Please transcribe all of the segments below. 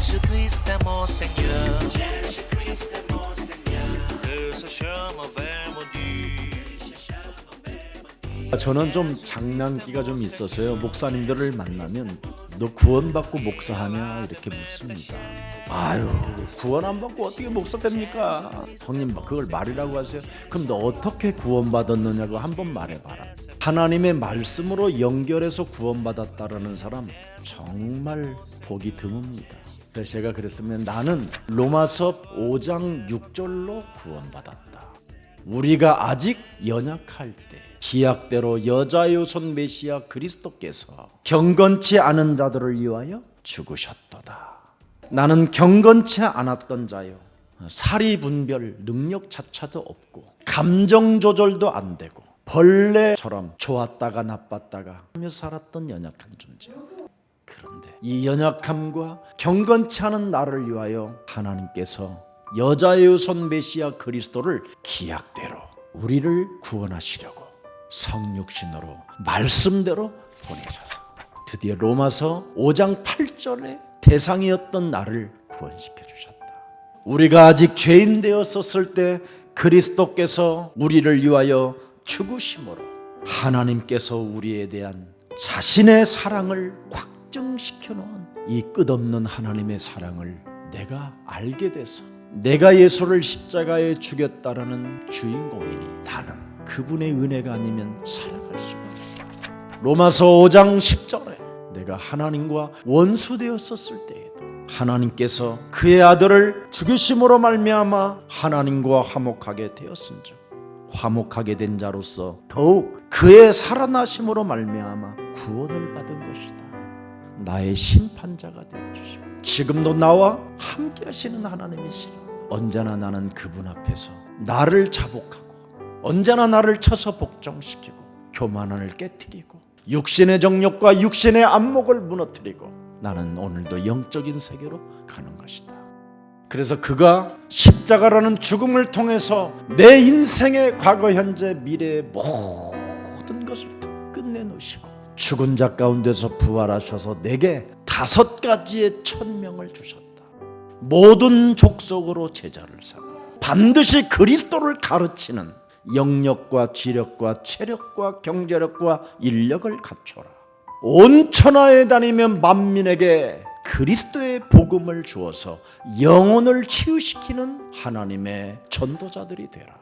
Jesus Christ est mon Seigneur. Jesus Christ est mon Seigneur. Que ce chemin vers mon Dieu. 저는 좀 장난기가 좀 있어서요. 목사님들을 만나면 너 구원받고 목사하냐 이렇게 묻습니다. 아유, 구원 안 받고 어떻게 목사 됩니까? 형님 그걸 말이라고 하세요. 그럼 너 어떻게 구원받았느냐고 한번 말해봐라. 하나님의 말씀으로 연결해서 구원받았다라는 사람 정말 보기 드뭅니다. 그래서 제가 그랬으면 나는 로마서 5장 6절로 구원받았다. 우리가 아직 연약할 때 기약대로 여자의 손 메시아 그리스도께서 경건치 않은 자들을 위하여 죽으셨도다. 나는 경건치 않았던 자요, 사리 분별 능력 자체도 없고 감정 조절도 안 되고 벌레처럼 좋았다가 나빴다가 하며 살았던 연약한 존재요. 그런데 이 연약함과 경건치 않은 나를 위하여 하나님께서 여자의 손 메시아 그리스도를 기약대로 우리를 구원하시려고 성육신으로 말씀대로 보내셔서 드디어 로마서 5장 8절의 대상이었던 나를 구원시켜 주셨다. 우리가 아직 죄인 되었었을 때 그리스도께서 우리를 위하여 죽으심으로 하나님께서 우리에 대한 자신의 사랑을 확증시켜 놓은 이 끝없는 하나님의 사랑을 내가 알게 돼서 내가 예수를 십자가에 죽였다라는 주인공이니 나는 그분의 은혜가 아니면 살아갈 수가 없다. 로마서 5장 10절에 내가 하나님과 원수되었었을 때에도 하나님께서 그의 아들을 죽이심으로 말미암아 하나님과 화목하게 되었은즉 화목하게 된 자로서 더욱 그의 살아나심으로 말미암아 구원을 받은 것이다. 나의 심판자가 되어주시고 지금도 나와 함께 하시는 하나님이시라. 언제나 나는 그분 앞에서 나를 자복하고 언제나 나를 쳐서 복종시키고 교만을 깨트리고 육신의 정욕과 육신의 안목을 무너뜨리고 나는 오늘도 영적인 세계로 가는 것이다. 그래서 그가 십자가라는 죽음을 통해서 내 인생의 과거 현재 미래의 모든 것을 다 끝내놓으시고 죽은 자 가운데서 부활하셔서 내게 5가지의 천명을 주셨다. 모든 족속으로 제자를 삼아 반드시 그리스도를 가르치는 영력과 지력과 체력과 경제력과 인력을 갖춰라. 온 천하에 다니며 만민에게 그리스도의 복음을 주어서 영혼을 치유시키는 하나님의 전도자들이 되라.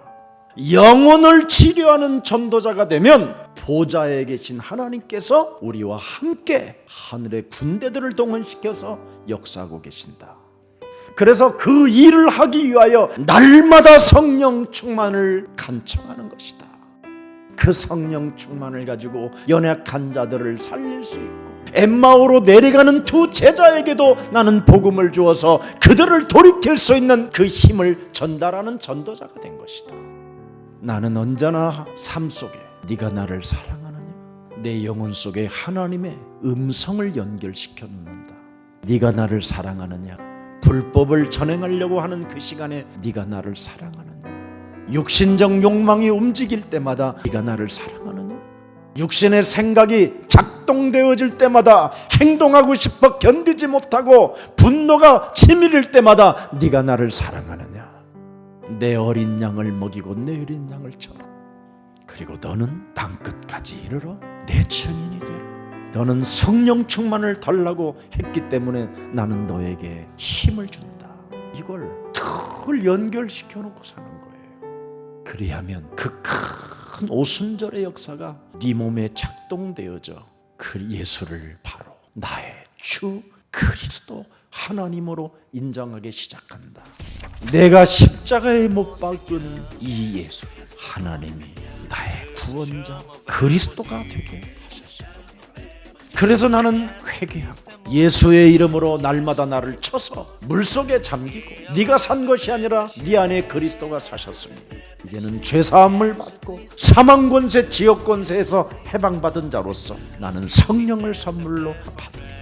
영혼을 치료하는 전도자가 되면 보좌에 계신 하나님께서 우리와 함께 하늘의 군대들을 동원시켜서 역사하고 계신다. 그래서 그 일을 하기 위하여 날마다 성령 충만을 간청하는 것이다. 그 성령 충만을 가지고 연약한 자들을 살릴 수 있고 엠마오로 내려가는 두 제자에게도 나는 복음을 주어서 그들을 돌이킬 수 있는 그 힘을 전달하는 전도자가 된 것이다. 나는 언제나 삶 속에 네가 나를 사랑하느냐, 내 영혼 속에 하나님의 음성을 연결시켜 놓는다. 네가 나를 사랑하느냐, 불법을 전행하려고 하는 그 시간에 네가 나를 사랑하느냐, 육신적 욕망이 움직일 때마다 네가 나를 사랑하느냐, 육신의 생각이 작동되어질 때마다 행동하고 싶어 견디지 못하고 분노가 치밀릴 때마다 네가 나를 사랑하느냐, 내 어린 양을 먹이고 내 어린 양을 쳐라. 그리고 너는 땅끝까지 이르러 내 증인이 되라. 너는 성령 충만을 달라고 했기 때문에 나는 너에게 힘을 준다. 이걸 늘 연결시켜 놓고 사는 거예요. 그리하면 그 큰 오순절의 역사가 네 몸에 작동되어져 그 예수를 바로 나의 주 그리스도 하나님으로 인정하기 시작한다. 내가 십자가에 못 박은 이 예수 하나님이 나의 구원자 그리스도가 되게 하셨습니다. 그래서 나는 회개하고 예수의 이름으로 날마다 나를 쳐서 물속에 잠기고 네가 산 것이 아니라 네 안에 그리스도가 사셨습니다. 이제는 죄사함을 받고 사망권세 지옥권세에서 해방받은 자로서 나는 성령을 선물로 받으리라.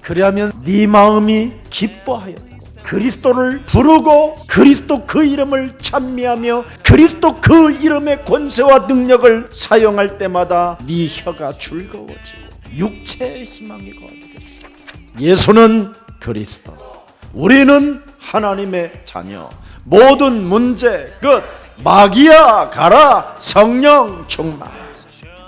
그리하면 네 마음이 기뻐하여 그리스도를 부르고 그리스도 그 이름을 찬미하며 그리스도 그 이름의 권세와 능력을 사용할 때마다 네 혀가 즐거워지고 육체의 희망이 거하게 됩니다. 예수는 그리스도, 우리는 하나님의 자녀. 모든 문제 끝. 마귀야 가라. 성령 충만.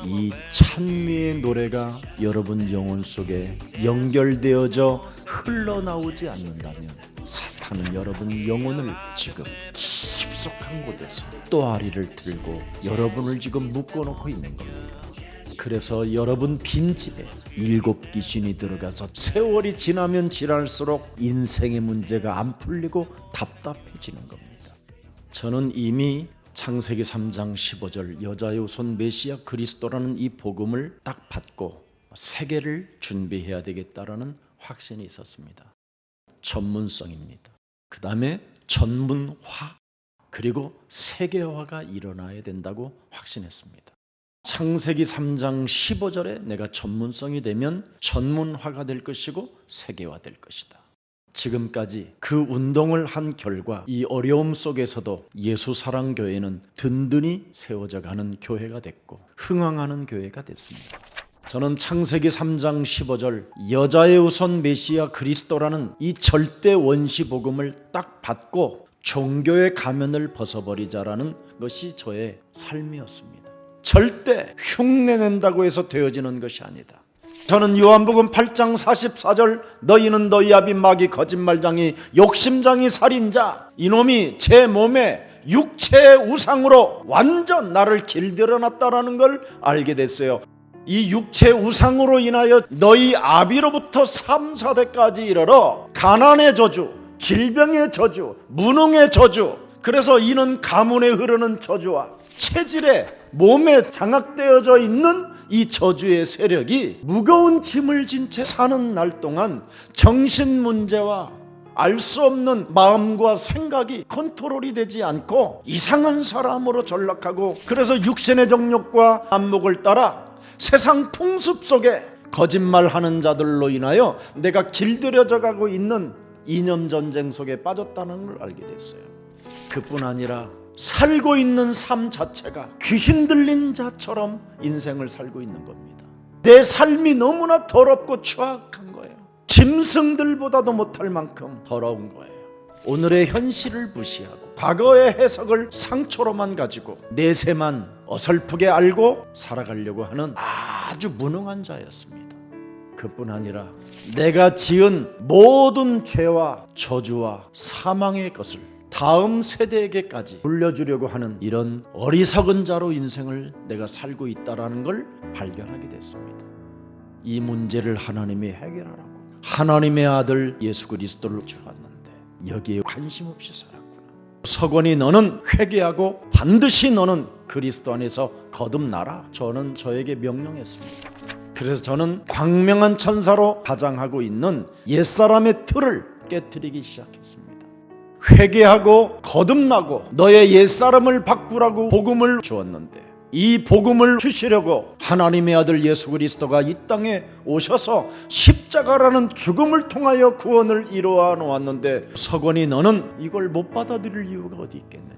이 찬미의 노래가 여러분 영혼 속에 연결되어져 흘러나오지 않는다면 사탄은 여러분 영혼을 지금 깊숙한 곳에서 또아리를 들고 여러분을 지금 묶어놓고 있는 겁니다. 그래서 여러분 빈집에 7 귀신이 들어가서 세월이 지나면 지날수록 인생의 문제가 안 풀리고 답답해지는 겁니다. 저는 이미 창세기 3장 15절 여자의 후손 메시아 그리스도라는 이 복음을 딱 받고 세계를 준비해야 되겠다라는 확신이 있었습니다. 전문성입니다. 그 다음에 전문화, 그리고 세계화가 일어나야 된다고 확신했습니다. 창세기 3장 15절에 내가 전문성이 되면 전문화가 될 것이고 세계화 될 것이다. 지금까지 그 운동을 한 결과 이 어려움 속에서도 예수사랑교회는 든든히 세워져 가는 교회가 됐고 흥황하는 교회가 됐습니다. 저는 창세기 3장 15절 여자의 후손 메시아 그리스도라는 이 절대 원시 복음을 딱 받고 종교의 가면을 벗어버리자라는 것이 저의 삶이었습니다. 절대 흉내낸다고 해서 되어지는 것이 아니다. 저는 요한복음 8장 44절 너희는 너희 아비 마귀 거짓말장이 욕심장이 살인자 이놈이 제 몸에 육체의 우상으로 완전 나를 길들여놨다라는 걸 알게 됐어요. 이 육체 우상으로 인하여 너희 아비로부터 3, 4대까지 이르러 가난의 저주, 질병의 저주, 무능의 저주, 그래서 이는 가문에 흐르는 저주와 체질에 몸에 장악되어져 있는 이 저주의 세력이 무거운 짐을 진 채 사는 날 동안 정신 문제와 알 수 없는 마음과 생각이 컨트롤이 되지 않고 이상한 사람으로 전락하고, 그래서 육신의 정욕과 안목을 따라 세상 풍습 속에 거짓말하는 자들로 인하여 내가 길들여져 가고 있는 이념 전쟁 속에 빠졌다는 걸 알게 됐어요. 그뿐 아니라 살고 있는 삶 자체가 귀신 들린 자처럼 인생을 살고 있는 겁니다. 내 삶이 너무나 더럽고 추악한 거예요. 짐승들보다도 못할 만큼 더러운 거예요. 오늘의 현실을 무시하고 과거의 해석을 상처로만 가지고 내세만 어설프게 알고 살아가려고 하는 아주 무능한 자였습니다. 그뿐 아니라 내가 지은 모든 죄와 저주와 사망의 것을 다음 세대에게까지 물려주려고 하는 이런 어리석은 자로 인생을 내가 살고 있다는 걸 발견하게 됐습니다. 이 문제를 하나님이 해결하라고 하나님의 아들 예수 그리스도를 주었는데 여기에 관심 없이 살았구나. 서건이 너는 회개하고 반드시 너는 그리스도 안에서 거듭나라. 저는 저에게 명령했습니다. 그래서 저는 광명한 천사로 가장하고 있는 옛사람의 틀을 깨트리기 시작했습니다. 회개하고 거듭나고 너의 옛사람을 바꾸라고 복음을 주었는데, 이 복음을 주시려고 하나님의 아들 예수 그리스도가 이 땅에 오셔서 십자가라는 죽음을 통하여 구원을 이루어 놓았는데, 서건이 너는 이걸 못 받아들일 이유가 어디 있겠느냐.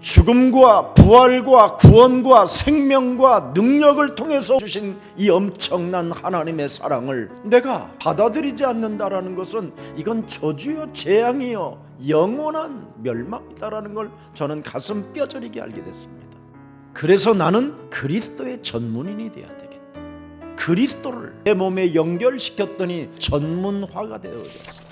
죽음과 부활과 구원과 생명과 능력을 통해서 주신 이 엄청난 하나님의 사랑을 내가 받아들이지 않는다라는 것은 이건 저주요 재앙이요 영원한 멸망이다라는 걸 저는 가슴 뼈저리게 알게 됐습니다. 그래서 나는 그리스도의 전문인이 되어야 되겠다. 그리스도를 내 몸에 연결시켰더니 전문화가 되어졌어요.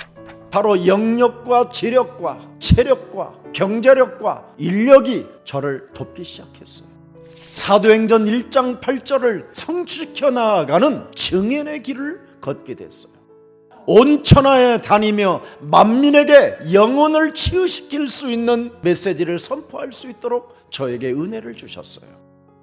바로 영력과 지력과 체력과 경제력과 인력이 저를 돕기 시작했어요. 사도행전 1장 8절을 성취시켜 나아가는 증인의 길을 걷게 됐어요. 온 천하에 다니며 만민에게 영혼을 치유시킬 수 있는 메시지를 선포할 수 있도록 저에게 은혜를 주셨어요.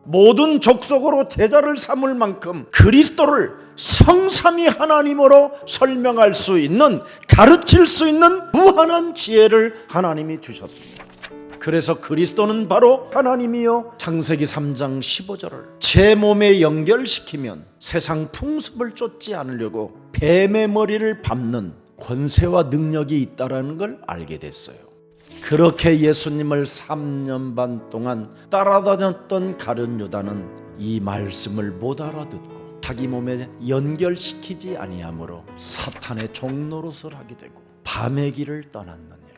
모든 족속으로 제자를 삼을 만큼 그리스도를 성삼위 하나님으로 설명할 수 있는, 가르칠 수 있는 무한한 지혜를 하나님이 주셨습니다. 그래서 그리스도는 바로 하나님이요, 창세기 3장 15절을 제 몸에 연결시키면 세상 풍습을 쫓지 않으려고 뱀의 머리를 밟는 권세와 능력이 있다는 걸 알게 됐어요. 그렇게 예수님을 3년 반 동안 따라다녔던 가룟 유다는 이 말씀을 못 알아듣고 자기 몸에 연결시키지 아니하므로 사탄의 종노릇을 하게 되고 밤의 길을 떠났느냐.